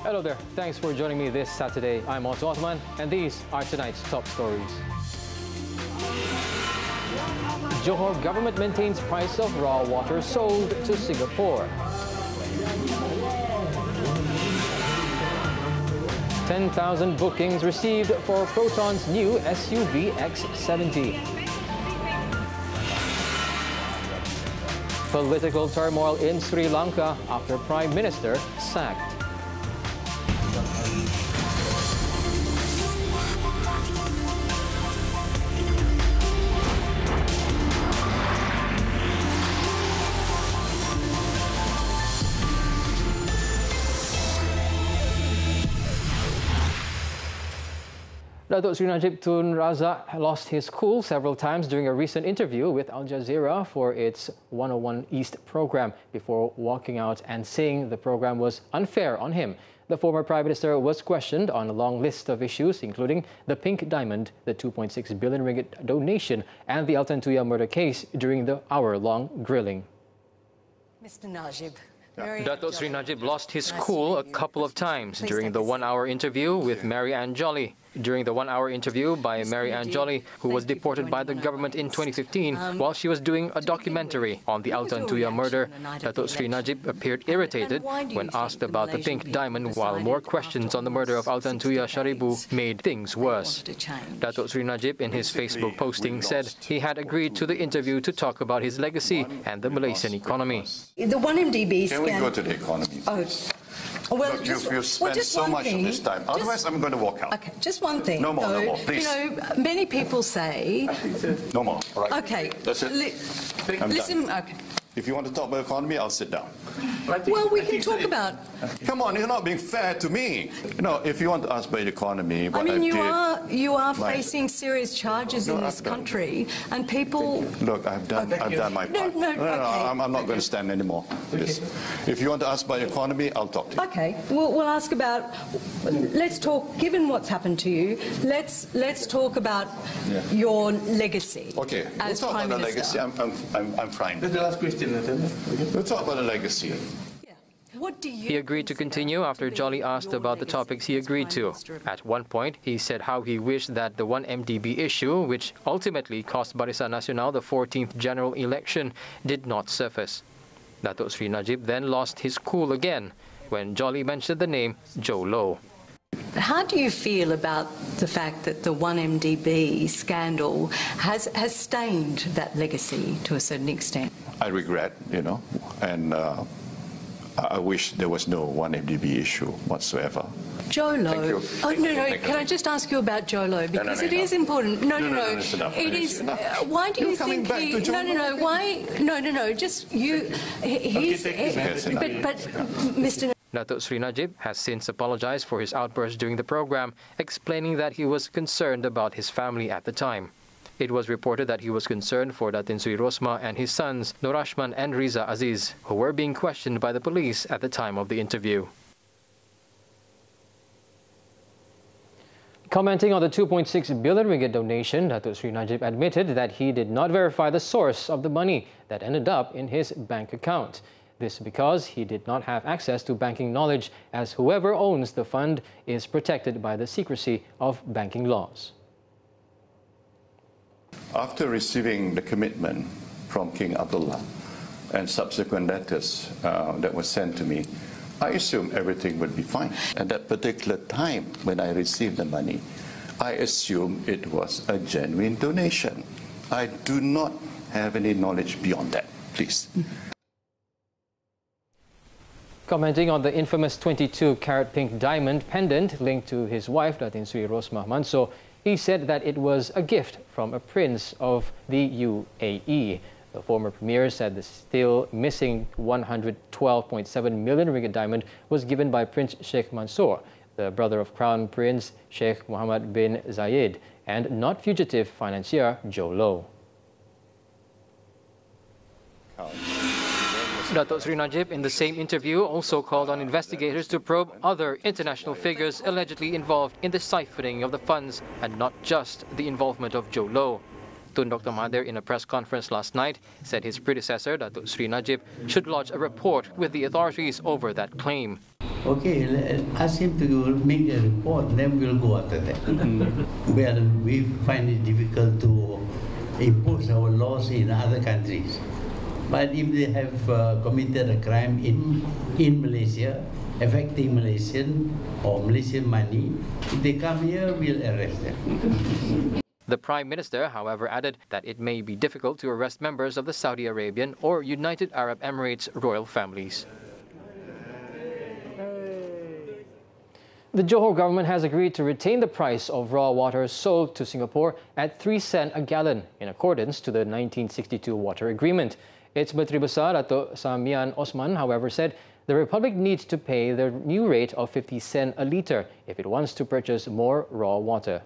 Hello there. Thanks for joining me this Saturday. I'm Tonton, and these are tonight's top stories. Johor government maintains price of raw water sold to Singapore. 10,000 bookings received for Proton's new SUV X70. Political turmoil in Sri Lanka after Prime Minister sacked. Datuk Sri Najib Tun Razak lost his cool several times during a recent interview with Al Jazeera for its 101 East program before walking out and saying the program was unfair on him. The former Prime Minister was questioned on a long list of issues, including the pink diamond, the 2.6 billion ringgit donation, and the Altan Tuya murder case during the hour-long grilling. Mr. Najib. Datuk Sri Najib lost his cool a couple of times during the one-hour interview with Mary Ann Jolly. During the one-hour interview by Mary Ann Jolly, who was deported by the government in 2015 while she was doing a documentary on the Altan Tuya murder, Datuk Sri Najib appeared irritated when asked about the pink diamond, while more questions on the murder of Altan Tuya Sharibu made things worse. Datuk Sri Najib, in his Facebook posting, said he had agreed to the interview to talk about his legacy and the Malaysian economy. The 1MDB Can we go to the economy? Well, look, you've spent so much of this time. Otherwise, I'm going to walk out. Okay, just one thing. No more, no more, please. You know, many people say... No more, all right? Okay. That's it. Listen, okay. If you want to talk about economy, I'll sit down. Well, we can talk about... Come on, you're not being fair to me. You know, if you want to ask about the economy, what I mean, you are right. facing serious charges in this country, and people... Look, I've done my part. No, I'm not going to stand anymore. Yes. If you want to ask about the economy, I'll talk to you. Okay, we'll ask about... Let's talk, given what's happened to you, let's talk about your legacy. Okay, we'll talk about the legacy. I'm fine. That's the last question. We'll talk about the legacy. He agreed to continue after Jolly asked about the topics he agreed to. At one point, he said how he wished that the 1MDB issue, which ultimately cost Barisan Nasional the 14th general election, did not surface. Datuk Sri Najib then lost his cool again when Jolly mentioned the name Joe Low. How do you feel about the fact that the 1MDB scandal has stained that legacy to a certain extent? I regret, you know, and I wish there was no 1MDB issue whatsoever. Joe Low. Thank you. Oh, no. Can I just ask you about Joe Low? Because it is important. No. It is. Why do you think he... No. Why... No. Just you... He's... But Mr. Datuk Sri Najib has since apologized for his outburst during the program, explaining that he was concerned about his family at the time. It was reported that he was concerned for Datin Sri Rosma and his sons, Nur Rashman and Riza Aziz, who were being questioned by the police at the time of the interview. Commenting on the 2.6 billion ringgit donation, Datuk Sri Najib admitted that he did not verify the source of the money that ended up in his bank account. This because he did not have access to banking knowledge, as whoever owns the fund is protected by the secrecy of banking laws. After receiving the commitment from King Abdullah and subsequent letters that were sent to me, I assumed everything would be fine. At that particular time when I received the money, I assumed it was a genuine donation. I do not have any knowledge beyond that, please. Commenting on the infamous 22-carat pink diamond pendant linked to his wife, Datin Sri Rosmah Mansor, he said that it was a gift from a prince of the UAE. The former premier said the still missing 112.7 million ringgit diamond was given by Prince Sheikh Mansour, the brother of Crown Prince Sheikh Mohammed bin Zayed, and not fugitive financier Joe Low. Datuk Sri Najib, in the same interview, also called on investigators to probe other international figures allegedly involved in the siphoning of the funds and not just the involvement of Joe Low. Tun Dr. Mahathir, in a press conference last night, said his predecessor, Datuk Sri Najib, should lodge a report with the authorities over that claim. Okay, ask him to make a report, then we'll go after that. Well, we find it difficult to impose our laws in other countries. But if they have committed a crime in Malaysia, affecting Malaysian or Malaysian money, if they come here, we'll arrest them. The Prime Minister, however, added that it may be difficult to arrest members of the Saudi Arabian or United Arab Emirates royal families. The Johor government has agreed to retain the price of raw water sold to Singapore at 3 cents a gallon in accordance to the 1962 water agreement. Its Menteri Besar, Datuk Samian Osman, however, said the Republic needs to pay the new rate of 50 cents a litre if it wants to purchase more raw water.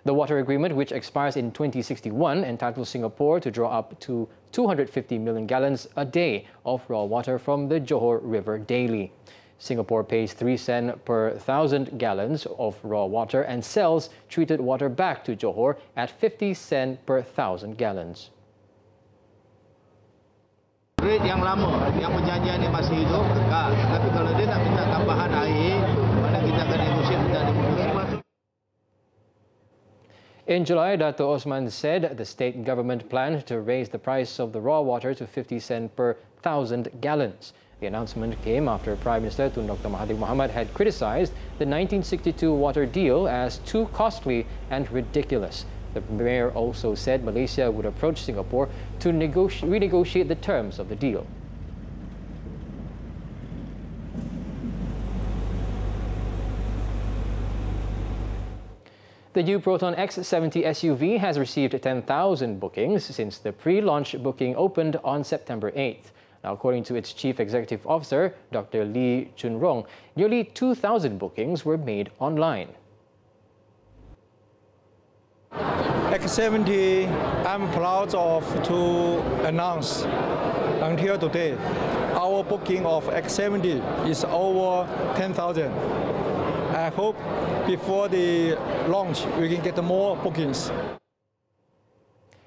The water agreement, which expires in 2061, entitles Singapore to draw up to 250 million gallons a day of raw water from the Johor River daily. Singapore pays 3 cents per 1,000 gallons of raw water and sells treated water back to Johor at 50 cents per 1,000 gallons. Rate yang lama, yang perjanjian ini masih hidup, kekal. Tapi kalau dia nak minta tambahan air, mana kita akan negosiasi minta negosiasi. In July, Dato' Osman said the state government planned to raise the price of the raw water to 50 cents per 1,000 gallons. The announcement came after Prime Minister Tun Dr. Mahathir Mohamad had criticized the 1962 water deal as too costly and ridiculous. The Premier also said Malaysia would approach Singapore to renegotiate the terms of the deal. The new Proton X70 SUV has received 10,000 bookings since the pre-launch booking opened on September 8th. Now, according to its Chief Executive Officer, Dr. Lee Chun-rong, nearly 2,000 bookings were made online. X70, I'm proud to announce until today, our booking of X70 is over 10,000. I hope before the launch we can get more bookings.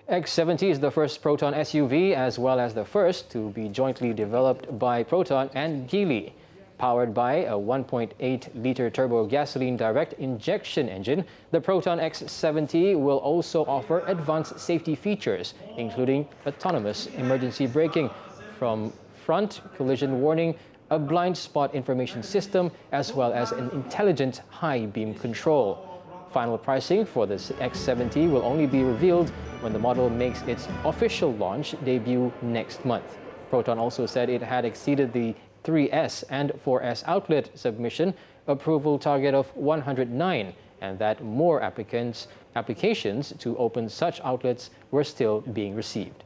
X70 is the first Proton SUV as well as the first to be jointly developed by Proton and Geely. Powered by a 1.8-litre turbo gasoline direct injection engine, the Proton X70 will also offer advanced safety features, including autonomous emergency braking, from front collision warning, a blind spot information system, as well as an intelligent high beam control. Final pricing for this X70 will only be revealed when the model makes its official launch debut next month. Proton also said it had exceeded the 3S and 4S outlet submission approval target of 109 and that more applications to open such outlets were still being received.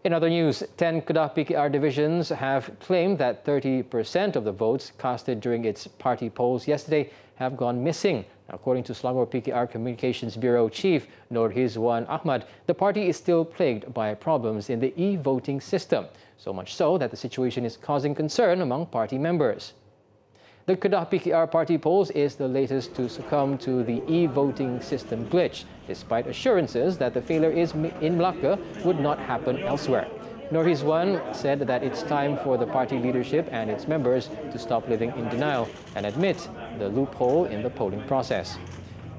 In other news, 10 Kedah PKR divisions have claimed that 30% of the votes casted during its party polls yesterday have gone missing. According to Selangor PKR Communications Bureau Chief Nur Hizwan Ahmad, the party is still plagued by problems in the e-voting system, so much so that the situation is causing concern among party members. The Kedah PKR party polls is the latest to succumb to the e-voting system glitch, despite assurances that the failure in Melaka would not happen elsewhere. Nur Hizwan said that it's time for the party leadership and its members to stop living in denial and admit the loophole in the polling process.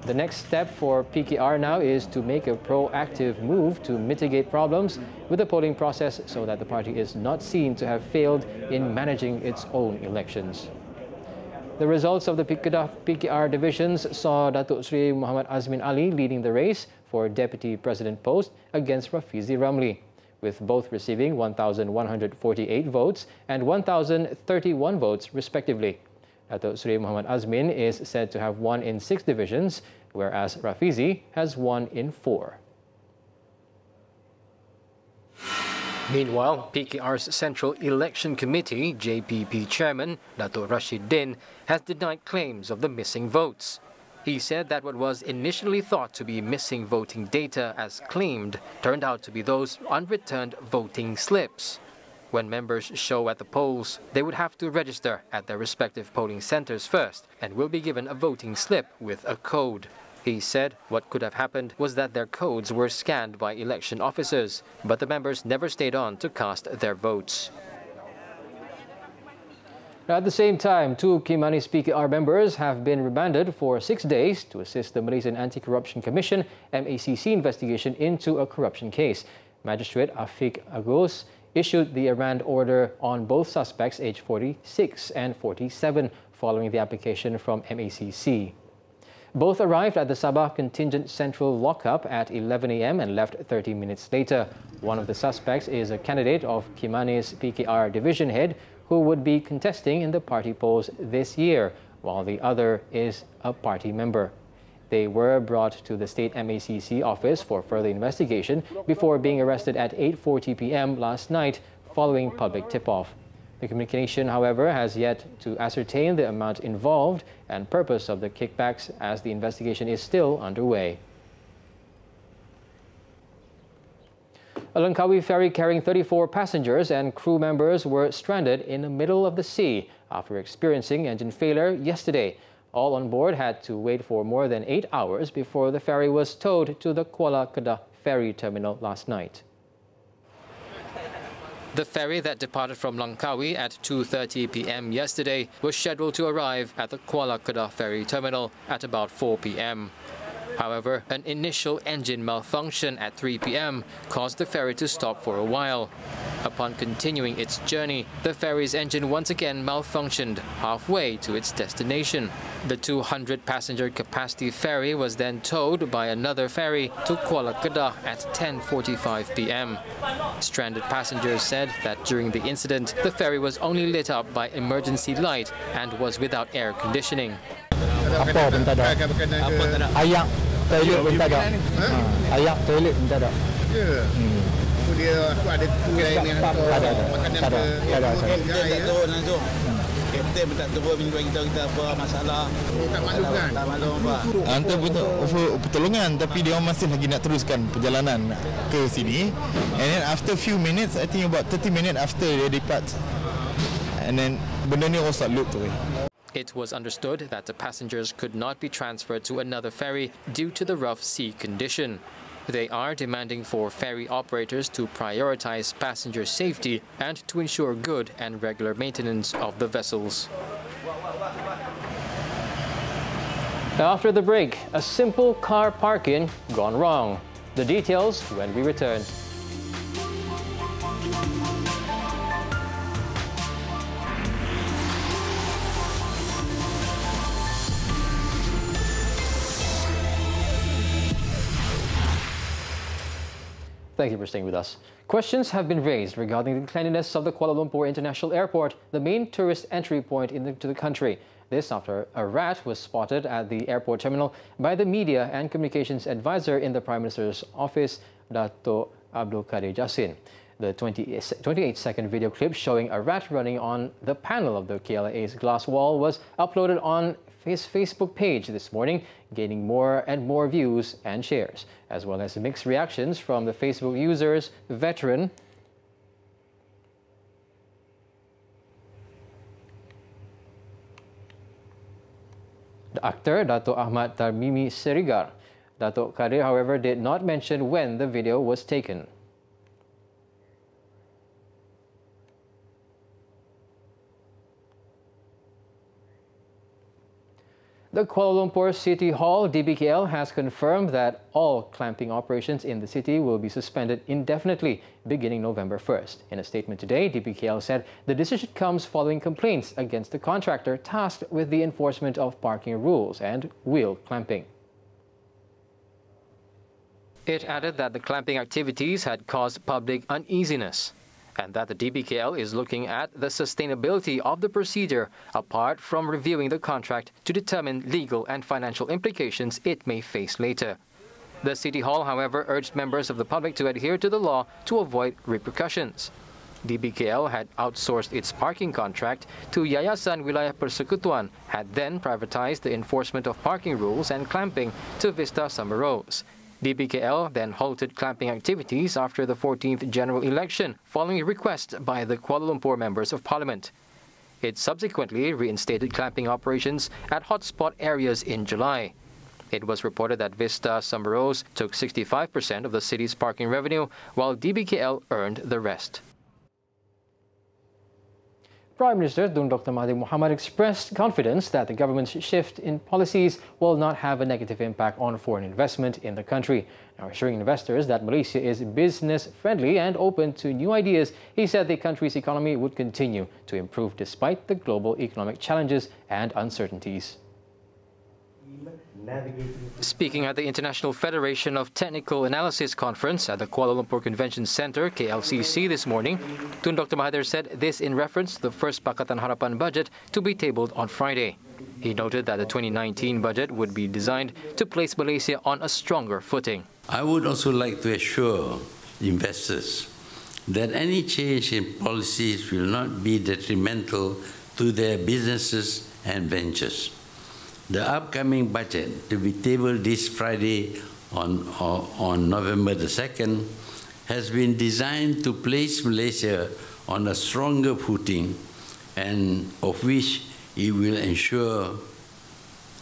The next step for PKR now is to make a proactive move to mitigate problems with the polling process so that the party is not seen to have failed in managing its own elections. The results of the Kedah PKR divisions saw Datuk Sri Muhammad Azmin Ali leading the race for Deputy President post against Rafizi Ramli, with both receiving 1,148 votes and 1,031 votes respectively. Datuk Sri Muhammad Azmin is said to have won in 6 divisions, whereas Rafizi has won in 4. Meanwhile, PKR's Central Election Committee, JPP Chairman Datuk Rashid Din, has denied claims of the missing votes. He said that what was initially thought to be missing voting data as claimed turned out to be those unreturned voting slips. When members show at the polls, they would have to register at their respective polling centers first and will be given a voting slip with a code. He said what could have happened was that their codes were scanned by election officers, but the members never stayed on to cast their votes. At the same time, two Kimanis PKR members have been remanded for 6 days to assist the Malaysian Anti-Corruption Commission MACC investigation into a corruption case. Magistrate Afiq Agus issued the remand order on both suspects aged 46 and 47 following the application from MACC. Both arrived at the Sabah Contingent Central Lockup at 11 a.m. and left 30 minutes later. One of the suspects is a candidate of Kimanis PKR division head who would be contesting in the party polls this year, while the other is a party member. They were brought to the state MACC office for further investigation before being arrested at 8:40 p.m. last night following public tip-off. The communication, however, has yet to ascertain the amount involved and purpose of the kickbacks as the investigation is still underway. A Langkawi ferry carrying 34 passengers and crew members were stranded in the middle of the sea after experiencing engine failure yesterday. All on board had to wait for more than 8 hours before the ferry was towed to the Kuala Kedah ferry terminal last night. The ferry that departed from Langkawi at 2:30 p.m. yesterday was scheduled to arrive at the Kuala Kedah ferry terminal at about 4 p.m. However, an initial engine malfunction at 3 p.m. caused the ferry to stop for a while. Upon continuing its journey, the ferry's engine once again malfunctioned halfway to its destination. The 200-passenger capacity ferry was then towed by another ferry to Kuala Kedah at 10:45 p.m. Stranded passengers said that during the incident, the ferry was only lit up by emergency light and was without air conditioning. Apa pun tak ada. Ayak toilet pun tak ada. Ayak toilet pun tak ada. Ya. Dia aku ada kuih ni makanan tak ada. Tak turun langsung. Kapten pun tak turun beritahu kita apa masalah. Tak maklum kan? Tak maklum apa. Hantar pertolongan tapi dia masih lagi nak teruskan perjalanan ke sini. And then after few minutes, I think about 30 minutes after they depart. And then benda ni rosak loop tu. It was understood that the passengers could not be transferred to another ferry due to the rough sea condition. They are demanding for ferry operators to prioritize passenger safety and to ensure good and regular maintenance of the vessels. After the break, a simple car parking gone wrong. The details when we return. Thank you for staying with us. Questions have been raised regarding the cleanliness of the Kuala Lumpur International Airport, the main tourist entry point into the country. This after a rat was spotted at the airport terminal by the media and communications advisor in the Prime Minister's office, Dato' Abdul Kadir Jassin. The 28-second video clip showing a rat running on the panel of the KLIA's glass wall was uploaded on his Facebook page this morning, gaining more and more views and shares, as well as mixed reactions from the Facebook users. Veteran the actor Dato' Ahmad Tarmimi Serigar. Dato' Kadir, however, did not mention when the video was taken. The Kuala Lumpur City Hall DBKL has confirmed that all clamping operations in the city will be suspended indefinitely beginning November 1st. In a statement today, DBKL said the decision comes following complaints against the contractor tasked with the enforcement of parking rules and wheel clamping. It added that the clamping activities had caused public uneasiness, and that the DBKL is looking at the sustainability of the procedure apart from reviewing the contract to determine legal and financial implications it may face later. The City Hall, however, urged members of the public to adhere to the law to avoid repercussions. DBKL had outsourced its parking contract to Yayasan Wilayah Persekutuan, had then privatized the enforcement of parking rules and clamping to Vista Summer Rose. DBKL then halted clamping activities after the 14th general election, following a request by the Kuala Lumpur members of parliament. It subsequently reinstated clamping operations at hotspot areas in July. It was reported that Vista Sumberos took 65% of the city's parking revenue, while DBKL earned the rest. Prime Minister Tun Dr. Mahathir Mohamad expressed confidence that the government's shift in policies will not have a negative impact on foreign investment in the country. Now, assuring investors that Malaysia is business-friendly and open to new ideas, he said the country's economy would continue to improve despite the global economic challenges and uncertainties. Speaking at the International Federation of Technical Analysis Conference at the Kuala Lumpur Convention Centre, KLCC, this morning, Tun Dr. Mahathir said this in reference to the first Pakatan Harapan budget to be tabled on Friday. He noted that the 2019 budget would be designed to place Malaysia on a stronger footing. I would also like to assure investors that any change in policies will not be detrimental to their businesses and ventures. The upcoming budget to be tabled this Friday on November the 2nd has been designed to place Malaysia on a stronger footing, and of which it will ensure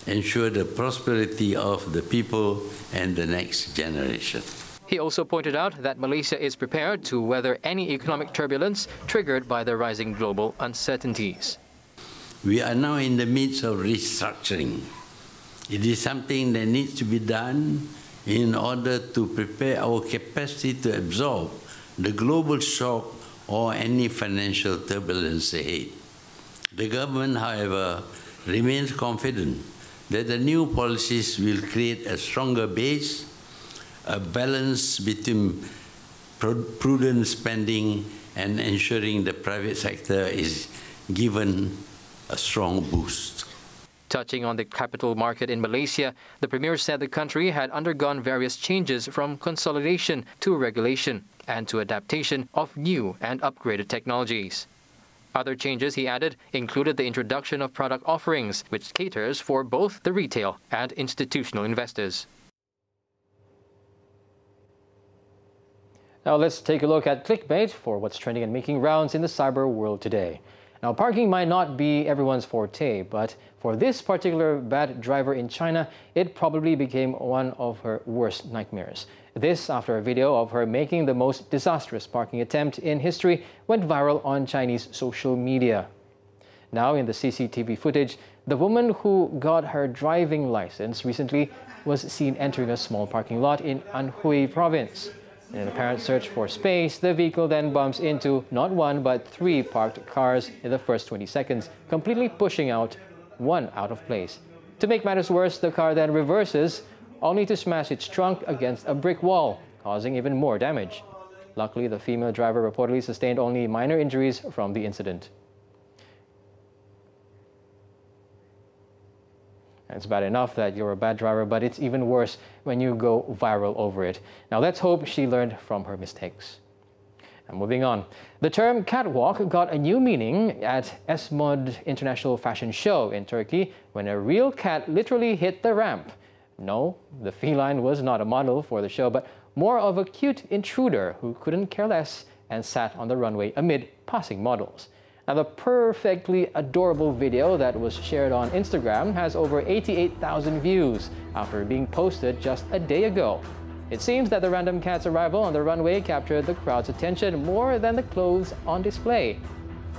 the prosperity of the people and the next generation. He also pointed out that Malaysia is prepared to weather any economic turbulence triggered by the rising global uncertainties. We are now in the midst of restructuring. It is something that needs to be done in order to prepare our capacity to absorb the global shock or any financial turbulence ahead. The government, however, remains confident that the new policies will create a stronger base, a balance between prudent spending and ensuring the private sector is given a strong boost. Touching on the capital market in Malaysia, the Premier said the country had undergone various changes from consolidation to regulation and to adaptation of new and upgraded technologies. Other changes, he added, included the introduction of product offerings, which caters for both the retail and institutional investors. Now let's take a look at clickbait for what's trending and making rounds in the cyber world today. Now, parking might not be everyone's forte, but for this particular bad driver in China, it probably became one of her worst nightmares. This after a video of her making the most disastrous parking attempt in history went viral on Chinese social media. Now, in the CCTV footage, the woman who got her driving license recently was seen entering a small parking lot in Anhui province. In an apparent search for space, the vehicle then bumps into not one but three parked cars in the first 20 seconds, completely pushing one out of place. To make matters worse, the car then reverses, only to smash its trunk against a brick wall, causing even more damage. Luckily, the female driver reportedly sustained only minor injuries from the incident. It's bad enough that you're a bad driver, but it's even worse when you go viral over it. Now let's hope she learned from her mistakes. And moving on, the term catwalk got a new meaning at Esmod International Fashion Show in Turkey when a real cat literally hit the ramp. No, the feline was not a model for the show, but more of a cute intruder who couldn't care less and sat on the runway amid passing models. Now, the perfectly adorable video that was shared on Instagram has over 88,000 views after being posted just a day ago. It seems that the random cat's arrival on the runway captured the crowd's attention more than the clothes on display.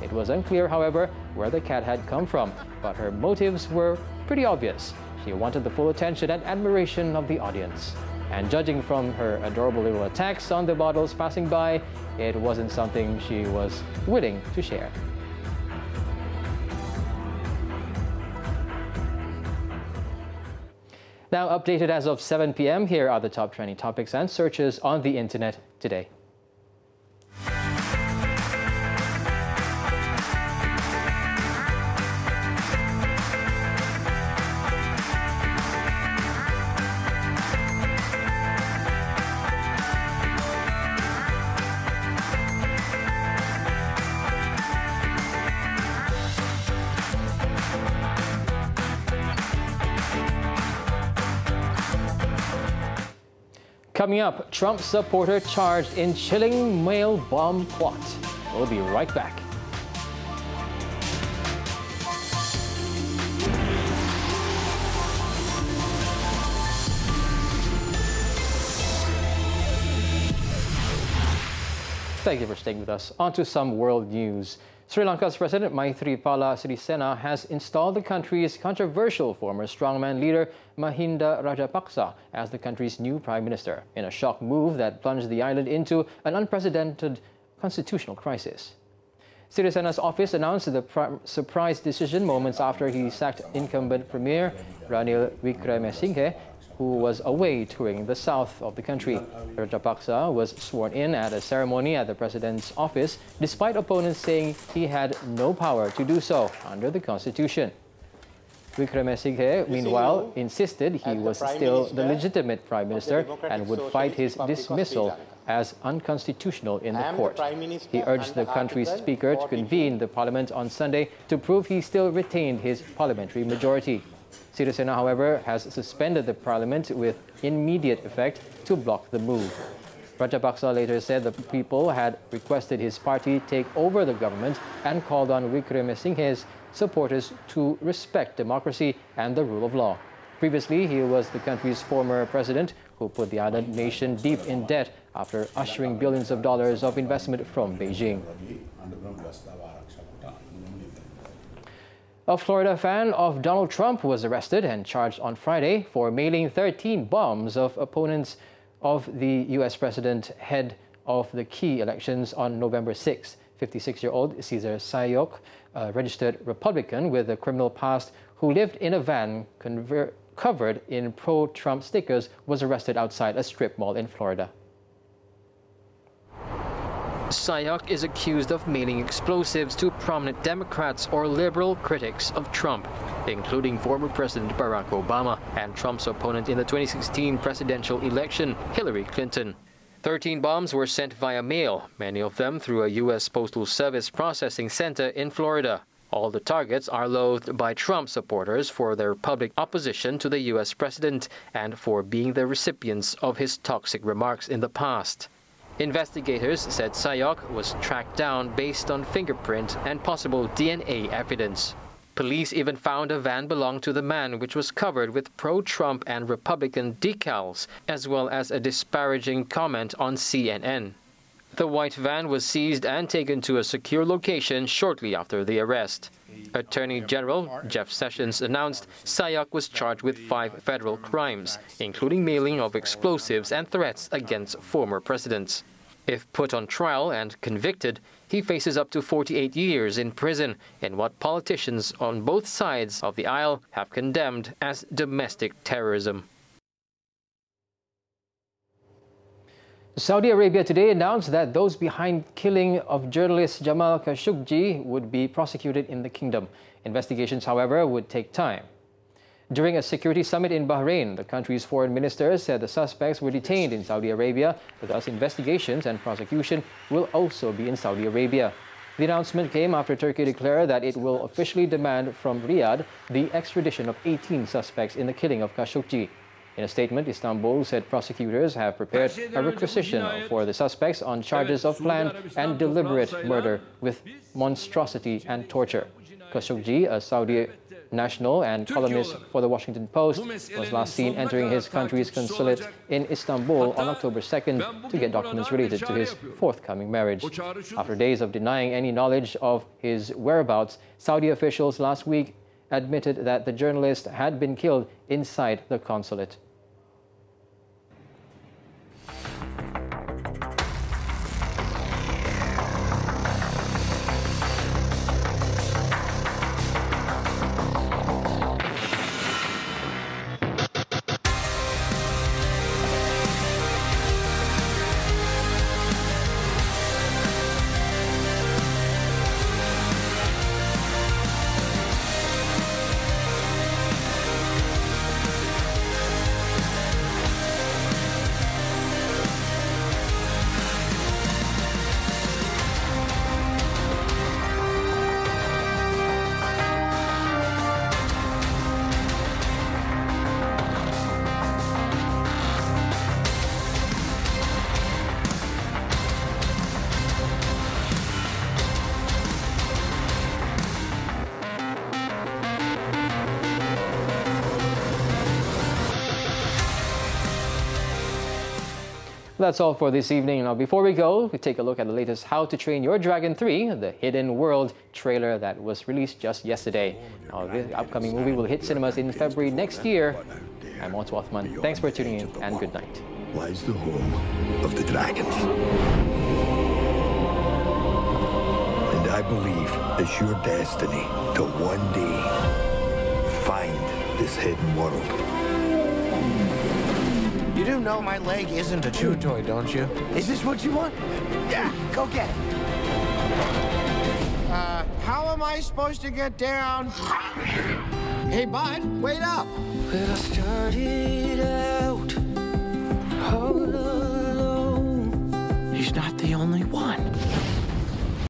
It was unclear, however, where the cat had come from, but her motives were pretty obvious. She wanted the full attention and admiration of the audience. And judging from her adorable little attacks on the models passing by, it wasn't something she was willing to share. Now updated as of 7 p.m., here are the top trending topics and searches on the internet today. Coming up, Trump supporter charged in chilling mail bomb plot. We'll be right back. Thank you for staying with us. On to some world news. Sri Lanka's President Maithripala Sirisena has installed the country's controversial former strongman leader Mahinda Rajapaksa as the country's new prime minister, in a shock move that plunged the island into an unprecedented constitutional crisis. Sirisena's office announced the surprise decision moments after he sacked incumbent Premier Ranil Wickremesinghe, who was away touring the south of the country. Rajapaksa was sworn in at a ceremony at the president's office, despite opponents saying he had no power to do so under the constitution. Wickremesinghe, meanwhile, insisted he was still the legitimate prime minister and would fight his dismissal as unconstitutional in the court. He urged the country's speaker to convene the parliament on Sunday to prove he still retained his parliamentary majority. Sirisena, however, has suspended the parliament with immediate effect to block the move. Rajapaksa later said the people had requested his party take over the government and called on Wickremesinghe's supporters to respect democracy and the rule of law. Previously, he was the country's former president who put the island nation deep in debt after ushering billions of dollars of investment from Beijing. A Florida fan of Donald Trump was arrested and charged on Friday for mailing 13 bombs of opponents of the U.S. president ahead of the key elections on November 6. 56-year-old Cesar Sayok, a registered Republican with a criminal past who lived in a van covered in pro-Trump stickers, was arrested outside a strip mall in Florida. Sayok is accused of mailing explosives to prominent Democrats or liberal critics of Trump, including former President Barack Obama and Trump's opponent in the 2016 presidential election, Hillary Clinton. 13 bombs were sent via mail, many of them through a U.S. Postal Service processing center in Florida. All the targets are loathed by Trump supporters for their public opposition to the U.S. president and for being the recipients of his toxic remarks in the past. Investigators said Sayok was tracked down based on fingerprint and possible DNA evidence. Police even found a van belonged to the man, which was covered with pro-Trump and Republican decals, as well as a disparaging comment on CNN. The white van was seized and taken to a secure location shortly after the arrest. Attorney General Jeff Sessions announced Sayok was charged with 5 federal crimes, including mailing of explosives and threats against former presidents. If put on trial and convicted, he faces up to 48 years in prison in what politicians on both sides of the aisle have condemned as domestic terrorism. Saudi Arabia today announced that those behind killing of journalist Jamal Khashoggi would be prosecuted in the kingdom. Investigations, however, would take time. During a security summit in Bahrain, the country's foreign minister said the suspects were detained in Saudi Arabia, thus investigations and prosecution will also be in Saudi Arabia. The announcement came after Turkey declared that it will officially demand from Riyadh the extradition of 18 suspects in the killing of Khashoggi. In a statement, Istanbul said prosecutors have prepared a requisition for the suspects on charges of planned and deliberate murder with monstrosity and torture. Khashoggi, a Saudi national and columnist for the Washington Post, was last seen entering his country's consulate in Istanbul on October 2nd to get documents related to his forthcoming marriage. After days of denying any knowledge of his whereabouts, Saudi officials last week admitted that the journalist had been killed inside the consulate. That's all for this evening. Now, before we go, we take a look at the latest How to Train Your Dragon 3, the Hidden World trailer that was released just yesterday. Now, this upcoming movie will hit cinemas in February next year. I'm Otto Othman. Thanks for tuning in and good night. Lies the home of the dragons. And I believe it's your destiny to one day find this hidden world. You do know my leg isn't a chew toy, don't you? Is this what you want? Yeah, go get it. How am I supposed to get down? Hey, bud, wait up. Well, I started out all alone. He's not the only one.